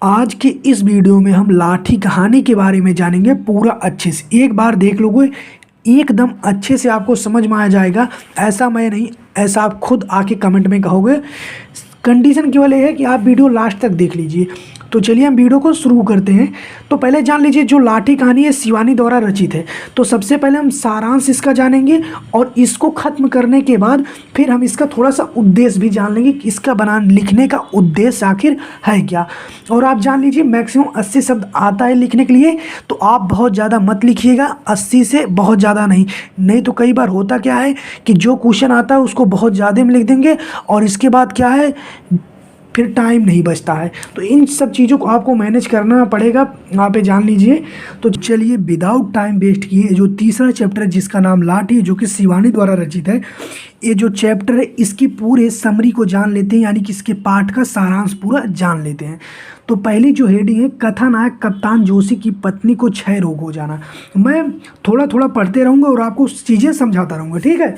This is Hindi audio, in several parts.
आज के इस वीडियो में हम लाठी कहानी के बारे में जानेंगे पूरा अच्छे से। एक बार देख लोगे एकदम अच्छे से आपको समझ में आ जाएगा। ऐसा मैं नहीं, ऐसा आप खुद आके कमेंट में कहोगे। कंडीशन केवल ये है कि आप वीडियो लास्ट तक देख लीजिए। तो चलिए हम वीडियो को शुरू करते हैं। तो पहले जान लीजिए जो लाठी कहानी है शिवानी द्वारा रचित है। तो सबसे पहले हम सारांश इसका जानेंगे और इसको ख़त्म करने के बाद फिर हम इसका थोड़ा सा उद्देश्य भी जान लेंगे कि इसका लिखने का उद्देश्य आखिर है क्या। और आप जान लीजिए मैक्सिमम 80 शब्द आता है लिखने के लिए, तो आप बहुत ज़्यादा मत लिखिएगा, 80 से बहुत ज़्यादा नहीं तो कई बार होता क्या है कि जो क्वेश्चन आता है उसको बहुत ज़्यादा में लिख देंगे और इसके बाद क्या है फिर टाइम नहीं बचता है। तो इन सब चीज़ों को आपको मैनेज करना पड़ेगा, यहाँ पे जान लीजिए। तो चलिए विदाउट टाइम वेस्ट किए जो तीसरा चैप्टर है जिसका नाम लाठी है, जो कि शिवानी द्वारा रचित है, ये जो चैप्टर है इसकी पूरे समरी को जान लेते हैं, यानी कि इसके पाठ का सारांश पूरा जान लेते हैं। तो पहली जो हेडिंग है, कथानायक कप्तान जोशी की पत्नी को क्षय रोग हो जाना। मैं थोड़ा थोड़ा पढ़ते रहूँगा और आपको चीज़ें समझाता रहूँगा, ठीक है।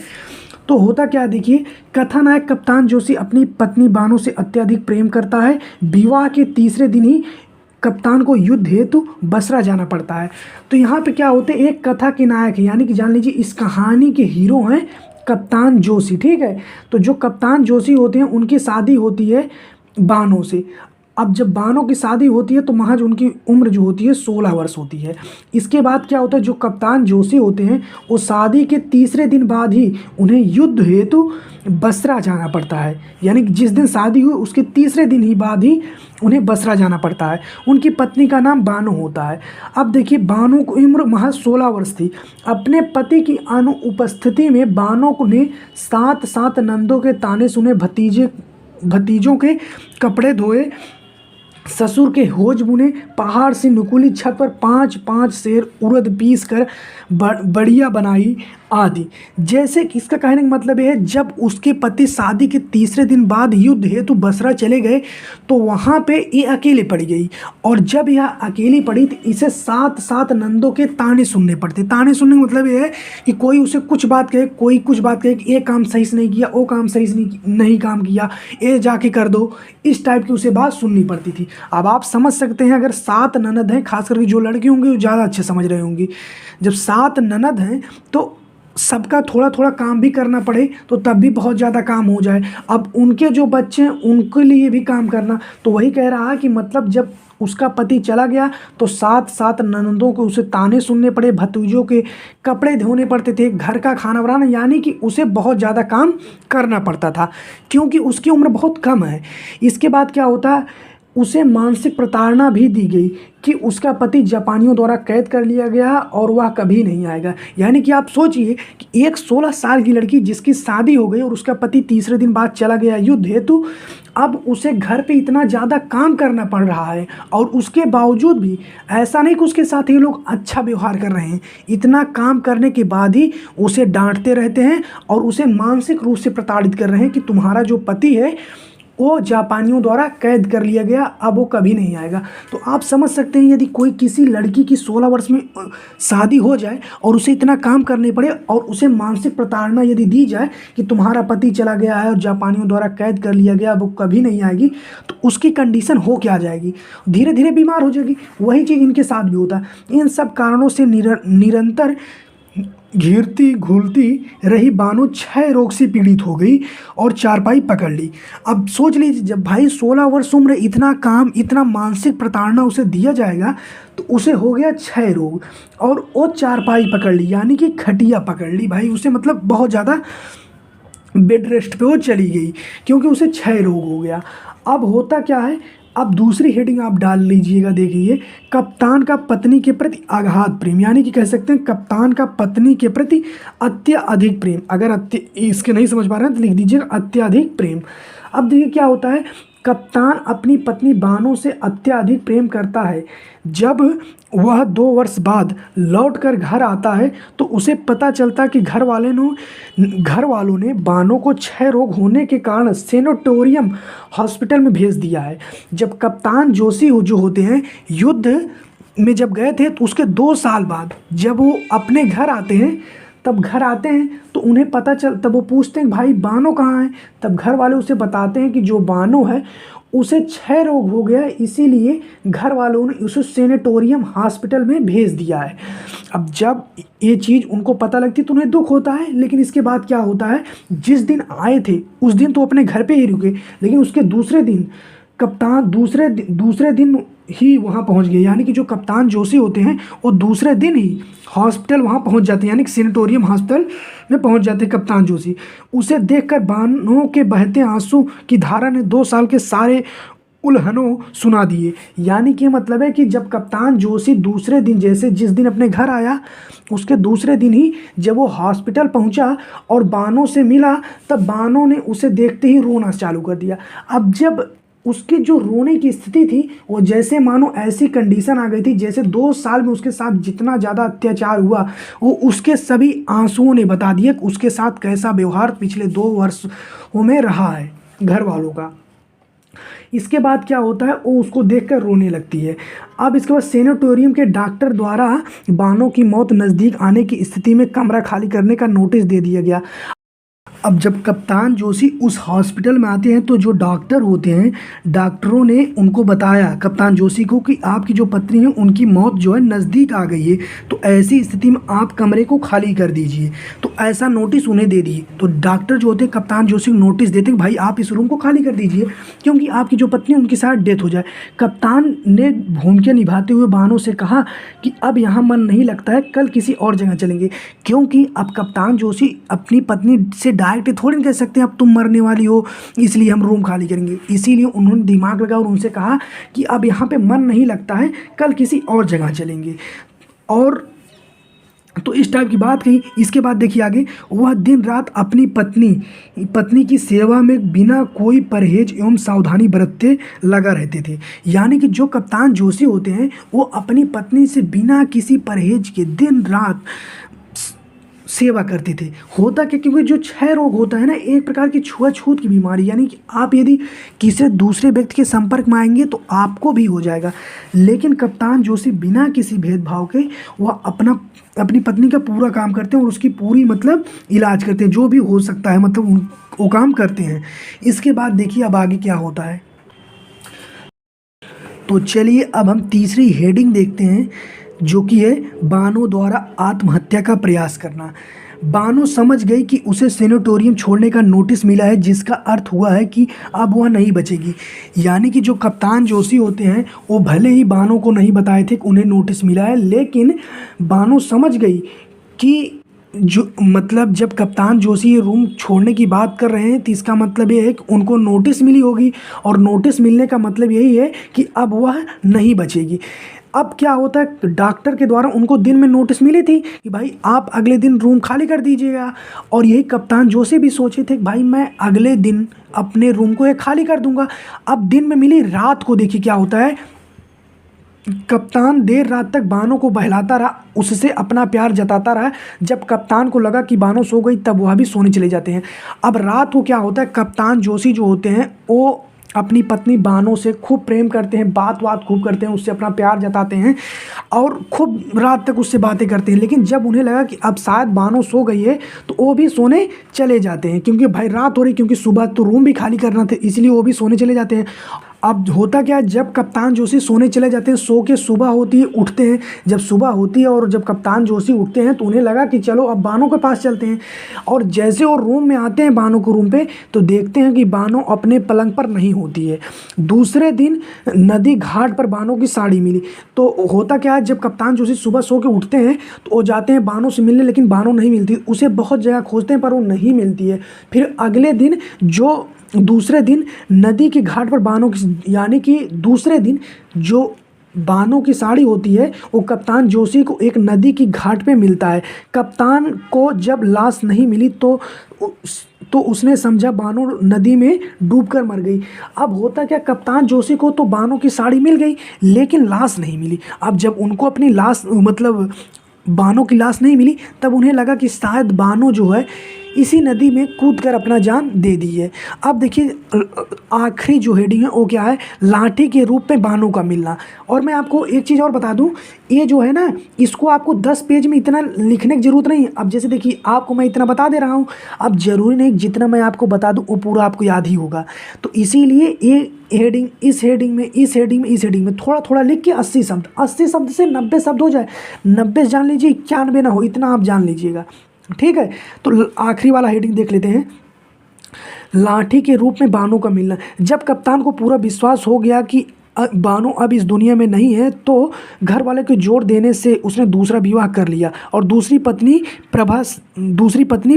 तो होता क्या देखिए, कथानायक कप्तान जोशी अपनी पत्नी बानो से अत्यधिक प्रेम करता है। विवाह के तीसरे दिन ही कप्तान को युद्ध हेतु बसरा जाना पड़ता है। तो यहाँ पे क्या होते हैं, एक कथा के नायक है, यानी कि जान लीजिए इस कहानी के हीरो हैं कप्तान जोशी, ठीक है। तो जो कप्तान जोशी होते हैं उनकी शादी होती है बानो से। अब जब बानो की शादी होती है तो महज उनकी उम्र जो होती है 16 वर्ष होती है। इसके बाद क्या होता है, जो कप्तान जोशी होते हैं वो शादी के तीसरे दिन बाद ही उन्हें युद्ध हेतु बसरा जाना पड़ता है, यानी कि जिस दिन शादी हुई उसके तीसरे दिन ही बाद ही उन्हें बसरा जाना पड़ता है। उनकी पत्नी का नाम बानो होता है। अब देखिए बानो की उम्र महज 16 वर्ष थी। अपने पति की अनुपस्थिति में बानो ने सात सात नंदों के ताने सुने, भतीजों के कपड़े धोए, ससुर के होज बुने, पहाड़ से नुकीली छत पर 5-5 सेर उड़द पीस कर बढ़िया बनाई आदि। जैसे कि इसका कहने का मतलब यह है, जब उसके पति शादी के तीसरे दिन बाद युद्ध हेतु बसरा चले गए तो वहाँ पे ये अकेले पड़ गई, और जब यह अकेली पड़ी तो इसे 7-7 नंदों के ताने सुनने पड़ते। ताने सुनने का मतलब यह है कि कोई उसे कुछ बात कहे, कोई कुछ बात कहे कि ये काम सही से नहीं किया, वो काम सही से नहीं काम किया, ये जाके कर दो, इस टाइप की उसे बात सुननी पड़ती थी। अब आप समझ सकते हैं, अगर 7 ननद हैं, खास करके जो लड़की होंगी वो ज़्यादा अच्छे समझ रहे होंगी, जब 7 ननद हैं तो सबका थोड़ा थोड़ा काम भी करना पड़े तो तब भी बहुत ज़्यादा काम हो जाए। अब उनके जो बच्चे हैं उनके लिए भी काम करना, तो वही कह रहा है कि मतलब जब उसका पति चला गया तो 7-7 ननदों को उसे ताने सुनने पड़े, भतीजों के कपड़े धोने पड़ते थे, घर का खाना बनाना, यानी कि उसे बहुत ज़्यादा काम करना पड़ता था क्योंकि उसकी उम्र बहुत कम है। इसके बाद क्या होता है, उसे मानसिक प्रताड़ना भी दी गई कि उसका पति जापानियों द्वारा कैद कर लिया गया और वह कभी नहीं आएगा। यानी कि आप सोचिए कि एक 16 साल की लड़की जिसकी शादी हो गई और उसका पति तीसरे दिन बाद चला गया युद्ध हेतु, अब उसे घर पे इतना ज़्यादा काम करना पड़ रहा है और उसके बावजूद भी ऐसा नहीं कि उसके साथ ये लोग अच्छा व्यवहार कर रहे हैं, इतना काम करने के बाद ही उसे डांटते रहते हैं और उसे मानसिक रूप से प्रताड़ित कर रहे हैं कि तुम्हारा जो पति है वो जापानियों द्वारा कैद कर लिया गया, अब वो कभी नहीं आएगा। तो आप समझ सकते हैं, यदि कोई किसी लड़की की 16 वर्ष में शादी हो जाए और उसे इतना काम करने पड़े और उसे मानसिक प्रताड़ना यदि दी जाए कि तुम्हारा पति चला गया है और जापानियों द्वारा कैद कर लिया गया, अब वो कभी नहीं आएगी, तो उसकी कंडीशन हो क्या जाएगी, धीरे धीरे बीमार हो जाएगी। वही चीज़ इनके साथ भी होता है। इन सब कारणों से निरंतर घिरती घुलती रही बानो क्षय रोग से पीड़ित हो गई और चारपाई पकड़ ली। अब सोच लीजिए, जब भाई 16 वर्ष उम्र, इतना काम, इतना मानसिक प्रताड़ना उसे दिया जाएगा तो उसे हो गया क्षय रोग और वो चारपाई पकड़ ली, यानी कि खटिया पकड़ ली भाई उसे, मतलब बहुत ज़्यादा बेड रेस्ट पे वो चली गई क्योंकि उसे क्षय रोग हो गया। अब होता क्या है, अब दूसरी हेडिंग आप डाल लीजिएगा, देखिए कप्तान का पत्नी के प्रति अगाध प्रेम, यानी कि कह सकते हैं कप्तान का पत्नी के प्रति अत्यधिक प्रेम। अगर इसके नहीं समझ पा रहे हैं तो लिख दीजिएगा अत्यधिक प्रेम। अब देखिए क्या होता है, कप्तान अपनी पत्नी बानो से अत्यधिक प्रेम करता है। जब वह 2 वर्ष बाद लौटकर घर आता है तो उसे पता चलता कि घर वालों ने बानो को क्षय रोग होने के कारण सेनेटोरियम हॉस्पिटल में भेज दिया है। जब कप्तान जोशी जो होते हैं युद्ध में जब गए थे तो उसके 2 साल बाद जब वो अपने घर आते हैं तब घर आते हैं तो उन्हें पता चल, तब वो पूछते हैं भाई बानो कहाँ है। तब घर वाले उसे बताते हैं कि जो बानो है उसे क्षय रोग हो गया है, इसीलिए घर वालों ने उसे सेनेटोरियम हॉस्पिटल में भेज दिया है। अब जब ये चीज़ उनको पता लगती तो उन्हें दुख होता है, लेकिन इसके बाद क्या होता है, जिस दिन आए थे उस दिन तो अपने घर पे ही रुके, लेकिन उसके दूसरे दिन कप्तान दूसरे दिन ही वहाँ पहुँच गए। यानी कि जो कप्तान जोशी होते हैं वो दूसरे दिन ही हॉस्पिटल वहाँ पहुँच जाते हैं, यानी कि सेनेटोरियम हॉस्पिटल में पहुँच जाते हैं कप्तान जोशी। उसे देखकर बानो के बहते आंसू की धारा ने 2 साल के सारे उल्हनों सुना दिए। यानी कि मतलब है कि जब कप्तान जोशी दूसरे दिन, जैसे जिस दिन अपने घर आया उसके दूसरे दिन ही जब वो हॉस्पिटल पहुंचा और बानो से मिला, तब बानो ने उसे देखते ही रोना चालू कर दिया। अब जब उसके जो रोने की स्थिति थी वो जैसे मानो ऐसी कंडीशन आ गई थी जैसे 2 साल में उसके साथ जितना ज़्यादा अत्याचार हुआ वो उसके सभी आंसुओं ने बता दिया कि उसके साथ कैसा व्यवहार पिछले 2 वर्षों में रहा है घर वालों का। इसके बाद क्या होता है, वो उसको देखकर रोने लगती है। अब इसके बाद सेनेटोरियम के डॉक्टर द्वारा बानो की मौत नज़दीक आने की स्थिति में कमरा खाली करने का नोटिस दे दिया गया। अब जब कप्तान जोशी उस हॉस्पिटल में आते हैं तो जो डॉक्टर होते हैं, डॉक्टरों ने उनको बताया कप्तान जोशी को कि आपकी जो पत्नी है उनकी मौत जो है नज़दीक आ गई है, तो ऐसी स्थिति में आप कमरे को खाली कर दीजिए। तो ऐसा नोटिस उन्हें दे दिए। तो डॉक्टर जो होते हैं कप्तान जोशी को नोटिस देते हैं भाई आप इस रूम को खाली कर दीजिए क्योंकि आपकी जो पत्नी उनकी साथ डेथ हो जाए। कप्तान ने भूमिका निभाते हुए बानो से कहा कि अब यहाँ मन नहीं लगता है, कल किसी और जगह चलेंगे। क्योंकि अब कप्तान जोशी अपनी पत्नी से डायरेक्ट थोड़ी नहीं कह सकते अब तुम मरने वाली हो इसलिए हम रूम खाली करेंगे। इसीलिए उन्होंने दिमाग लगाया और उनसे कहा कि अब यहाँ पे मन नहीं लगता है, कल किसी और जगह चलेंगे। और तो इस टाइप की बात कही। इसके बाद देखिए आगे, वह दिन रात अपनी पत्नी की सेवा में बिना कोई परहेज एवं सावधानी बरतते लगा रहते थे। यानी कि जो कप्तान जोशी होते हैं वो अपनी पत्नी से बिना किसी परहेज के दिन रात सेवा करते थे। होता क्या, क्योंकि जो क्षय रोग होता है ना एक प्रकार की छुआछूत की बीमारी, यानी कि आप यदि किसी दूसरे व्यक्ति के संपर्क में आएंगे तो आपको भी हो जाएगा। लेकिन कप्तान जोशी बिना किसी भेदभाव के वह अपनी पत्नी का पूरा काम करते हैं और उसकी पूरी मतलब इलाज करते हैं, जो भी हो सकता है मतलब वो काम करते हैं। इसके बाद देखिए अब आगे क्या होता है। तो चलिए अब हम तीसरी हेडिंग देखते हैं जो कि है बानो द्वारा आत्महत्या का प्रयास करना। बानो समझ गई कि उसे सेनेटोरियम छोड़ने का नोटिस मिला है, जिसका अर्थ हुआ है कि अब वह नहीं बचेगी। यानी कि जो कप्तान जोशी होते हैं वो भले ही बानो को नहीं बताए थे कि उन्हें नोटिस मिला है, लेकिन बानो समझ गई कि जो मतलब जब कप्तान जोशी ये रूम छोड़ने की बात कर रहे हैं तो इसका मतलब ये है कि उनको नोटिस मिली होगी और नोटिस मिलने का मतलब यही है कि अब वह नहीं बचेगी। अब क्या होता है, डॉक्टर के द्वारा उनको दिन में नोटिस मिली थी कि भाई आप अगले दिन रूम खाली कर दीजिएगा, और यही कप्तान जोशी भी सोचे थे कि भाई मैं अगले दिन अपने रूम को ये खाली कर दूंगा। अब दिन में मिली, रात को देखिए क्या होता है, कप्तान देर रात तक बानो को बहलाता रहा, उससे अपना प्यार जताता रहा। जब कप्तान को लगा कि बानो सो गई तब वह भी सोने चले जाते हैं। अब रात को क्या होता है, कप्तान जोशी जो होते हैं वो अपनी पत्नी बानो से खूब प्रेम करते हैं, बात खूब करते हैं, उससे अपना प्यार जताते हैं और खूब रात तक उससे बातें करते हैं। लेकिन जब उन्हें लगा कि अब शायद बानो सो गई है तो वो भी सोने चले जाते हैं, क्योंकि भाई रात हो रही, क्योंकि सुबह तो रूम भी खाली करना था, इसलिए वो भी सोने चले जाते हैं। अब होता क्या है, जब कप्तान जोशी सोने चले जाते हैं, सो के सुबह होती है, उठते हैं। जब सुबह होती है और जब कप्तान जोशी उठते हैं तो उन्हें लगा कि चलो अब बानो के पास चलते हैं। और जैसे वो रूम में आते हैं बानो के रूम पे, तो देखते हैं कि बानो अपने पलंग पर नहीं होती है। दूसरे दिन नदी घाट पर बानो की साड़ी मिली। तो होता क्या है, जब कप्तान जोशी सुबह सो के उठते हैं तो वो जाते हैं बानो से मिलने, लेकिन बानो नहीं मिलती। उसे बहुत जगह खोजते हैं पर वो नहीं मिलती है। फिर अगले दिन दूसरे दिन नदी के घाट पर बानो की, यानी कि दूसरे दिन जो बानो की साड़ी होती है वो कप्तान जोशी को एक नदी की घाट पे मिलता है। कप्तान को जब लाश नहीं मिली तो उसने समझा बानो नदी में डूबकर मर गई। अब होता क्या, कप्तान जोशी को तो बानो की साड़ी मिल गई लेकिन लाश नहीं मिली। अब जब उनको अपनी लाश मतलब बानो की लाश नहीं मिली, तब उन्हें लगा कि शायद बानो जो है इसी नदी में कूदकर अपना जान दे दी है। अब देखिए आखिरी जो हेडिंग है वो क्या है, लाठी के रूप में बानों का मिलना। और मैं आपको एक चीज़ और बता दूं, ये जो है ना इसको आपको 10 पेज में इतना लिखने की ज़रूरत नहीं। अब जैसे देखिए आपको मैं इतना बता दे रहा हूँ, अब ज़रूरी नहीं जितना मैं आपको बता दूँ वो पूरा आपको याद ही होगा। तो इसीलिए ये हेडिंग, इस हेडिंग में, इस हेडिंग में, इस हेडिंग में थोड़ा थोड़ा लिख के 80 शब्द, 80 शब्द से 90 शब्द हो जाए, 90 जान लीजिए, 91 ना हो, इतना आप जान लीजिएगा। ठीक है, तो आखिरी वाला हेडिंग देख लेते हैं, लाठी के रूप में बानों का मिलना। जब कप्तान को पूरा विश्वास हो गया कि बानो अब इस दुनिया में नहीं है, तो घर वाले के जोर देने से उसने दूसरा विवाह कर लिया और दूसरी पत्नी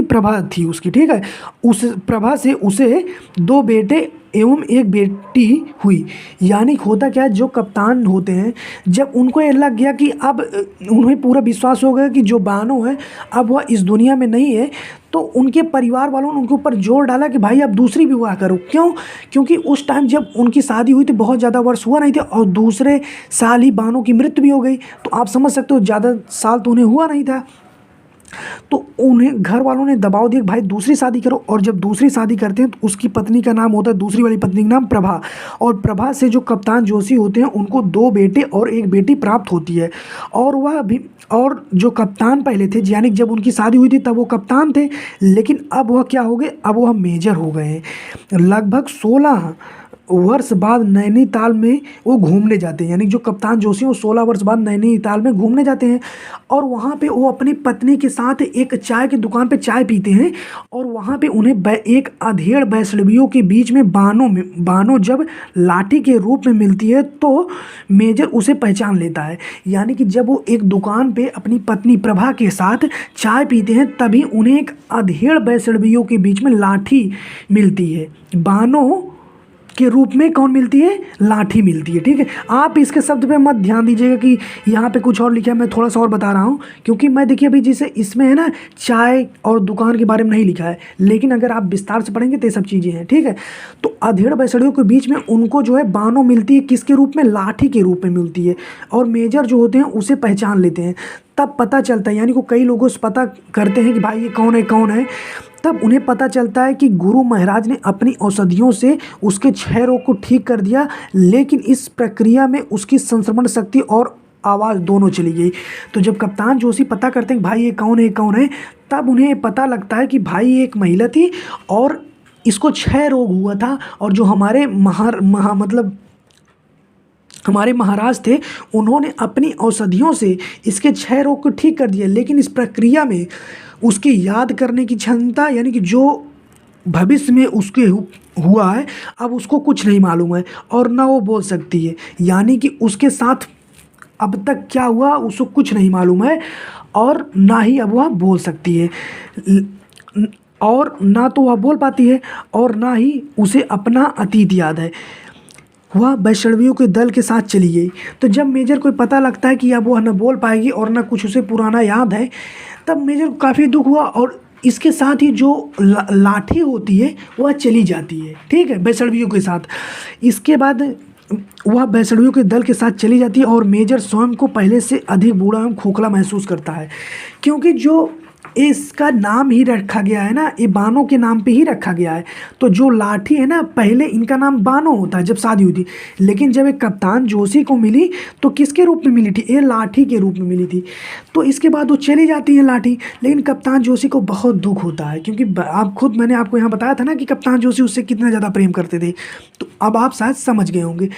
प्रभा थी उसकी। ठीक है, उस प्रभा से उसे 2 बेटे एवं 1 बेटी हुई। यानी होता क्या है, जो कप्तान होते हैं जब उनको ये लग गया कि अब उन्हें पूरा विश्वास हो गया कि जो बानो है अब वह इस दुनिया में नहीं है, तो उनके परिवार वालों ने उनके ऊपर जोर डाला कि भाई अब दूसरी विवाह करो। क्यों? क्योंकि उस टाइम जब उनकी शादी हुई थी बहुत ज़्यादा वर्ष हुआ नहीं थे और दूसरे साल ही बानो की मृत्यु भी हो गई। तो आप समझ सकते हो ज़्यादा साल तो उन्हें हुआ नहीं था। तो उन्हें घर वालों ने दबाव दिया भाई दूसरी शादी करो। और जब दूसरी शादी करते हैं तो उसकी पत्नी का नाम होता है, दूसरी वाली पत्नी का नाम प्रभा। और प्रभा से जो कप्तान जोशी होते हैं उनको 2 बेटे और 1 बेटी प्राप्त होती है। और वह भी, और जो कप्तान पहले थे, यानी जब उनकी शादी हुई थी तब वो कप्तान थे, लेकिन अब वह क्या हो गए, अब वह मेजर हो गए हैं। लगभग 16 वर्ष बाद नैनीताल में वो घूमने जाते हैं। यानी जो कप्तान जोशी वो 16 वर्ष बाद नैनीताल में घूमने जाते हैं और वहाँ पे वो अपनी पत्नी के साथ एक चाय की दुकान पे चाय पीते हैं। और वहाँ पे उन्हें एक अधेड़ वैष्णवियों के बीच में बानो जब लाठी के रूप में मिलती है तो मेजर उसे पहचान लेता है। यानी कि जब वो एक दुकान पे अपनी पत्नी प्रभा के साथ चाय पीते हैं तभी उन्हें एक अधेड़ वैष्णवियों के बीच में लाठी मिलती है। बानो के रूप में कौन मिलती है, लाठी मिलती है। ठीक है, आप इसके शब्द पे मत ध्यान दीजिएगा कि यहाँ पे कुछ और लिखा है, मैं थोड़ा सा और बता रहा हूँ क्योंकि मैं देखिए अभी जिसे इसमें है ना चाय और दुकान के बारे में नहीं लिखा है, लेकिन अगर आप विस्तार से पढ़ेंगे तो ये सब चीज़ें हैं। ठीक है, तो अधेड़ बैसड़ियों के बीच में उनको जो है बानो मिलती है, किसके रूप में, लाठी के रूप में मिलती है। और मेजर जो होते हैं उसे पहचान लेते हैं, तब पता चलता है, यानी को कई लोगों से पता करते हैं कि भाई ये कौन है, तब उन्हें पता चलता है कि गुरु महाराज ने अपनी औषधियों से उसके 6 रोग को ठीक कर दिया, लेकिन इस प्रक्रिया में उसकी संक्रमण शक्ति और आवाज़ दोनों चली गई। तो जब कप्तान जोशी पता करते हैं कि भाई ये कौन है, तब उन्हें पता लगता है कि भाई ये एक महिला थी और इसको 6 रोग हुआ था। और जो हमारे हमारे महाराज थे उन्होंने अपनी औषधियों से इसके 6 रोग को ठीक कर दिया, लेकिन इस प्रक्रिया में उसकी याद करने की क्षमता, यानी कि जो भविष्य में उसके हुआ है अब उसको कुछ नहीं मालूम है और ना वो बोल सकती है। यानी कि उसके साथ अब तक क्या हुआ उसको कुछ नहीं मालूम है और ना ही अब वह बोल सकती है, और ना तो वह बोल पाती है और ना ही उसे अपना अतीत याद है। वह वैष्णवियों के दल के साथ चली गई। तो जब मेजर को पता लगता है कि अब वह न बोल पाएगी और न कुछ उसे पुराना याद है, तब मेजर को काफ़ी दुख हुआ और इसके साथ ही जो लाठी होती है वह चली जाती है। ठीक है, वैष्णवियों के साथ। इसके बाद वह वैष्णवियों के दल के साथ चली जाती है और मेजर स्वयं को पहले से अधिक बूढ़ा एवं खोखला महसूस करता है, क्योंकि जो इसका नाम ही रखा गया है ना, ये बानो के नाम पे ही रखा गया है। तो जो लाठी है ना, पहले इनका नाम बानो होता है जब शादी हुई थी, लेकिन जब एक कप्तान जोशी को मिली तो किसके रूप में मिली थी, ये लाठी के रूप में मिली थी। तो इसके बाद वो चली जाती है लाठी, लेकिन कप्तान जोशी को बहुत दुख होता है, क्योंकि आप खुद, मैंने आपको यहाँ बताया था ना कि कप्तान जोशी उससे कितना ज़्यादा प्रेम करते थे। तो अब आप शायद समझ गए होंगे।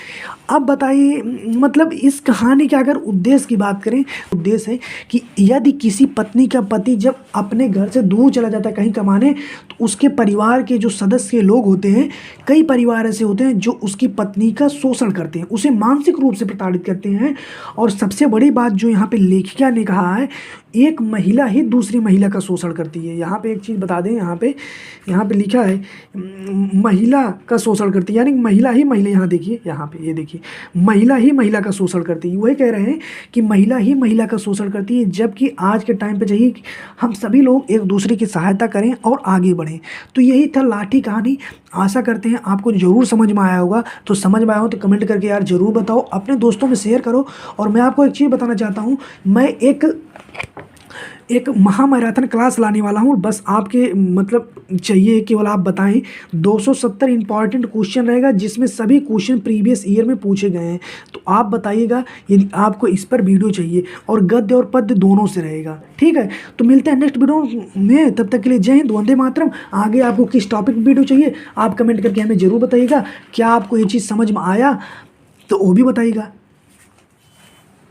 अब बताइए, मतलब इस कहानी के अगर उद्देश्य की बात करें, उद्देश्य है कि यदि किसी पत्नी का पति जब अपने घर से दूर चला जाता है कहीं कमाने, तो उसके परिवार के जो सदस्य लोग होते हैं, कई परिवार ऐसे होते हैं जो उसकी पत्नी का शोषण करते हैं, उसे मानसिक रूप से प्रताड़ित करते हैं। और सबसे बड़ी बात जो यहाँ पे लेखिका ने कहा है, एक महिला ही दूसरी महिला का शोषण करती है। यहाँ पे एक चीज़ बता दें, यहाँ पे लिखा है महिला का शोषण करती है, यानी महिला ही महिला, यहाँ देखिए, यहाँ पे ये देखिए, महिला ही महिला का शोषण करती है। वही कह रहे हैं कि महिला ही महिला का शोषण करती है, जबकि आज के टाइम पे चाहिए कि हम सभी लोग एक दूसरे की सहायता करें और आगे बढ़ें। तो यही था लाठी कहानी। आशा करते हैं आपको ज़रूर समझ में आया होगा। तो समझ में आया हो तो कमेंट करके यार ज़रूर बताओ, अपने दोस्तों में शेयर करो। और मैं आपको एक चीज़ बताना चाहता हूँ, मैं एक एक महामैराथन क्लास लाने वाला हूँ। बस आपके मतलब चाहिए केवल आप बताएं। 270 इंपॉर्टेंट क्वेश्चन रहेगा जिसमें सभी क्वेश्चन प्रीवियस ईयर में पूछे गए हैं। तो आप बताइएगा यदि आपको इस पर वीडियो चाहिए, और गद्य और पद्य दोनों से रहेगा। ठीक है, तो मिलते हैं नेक्स्ट वीडियो में। तब तक के लिए जय हिंद, वंदे मातरम। आगे आपको किस टॉपिक पर वीडियो चाहिए आप कमेंट करके हमें ज़रूर बताइएगा। क्या आपको ये चीज़ समझ में आया तो वो भी बताइएगा।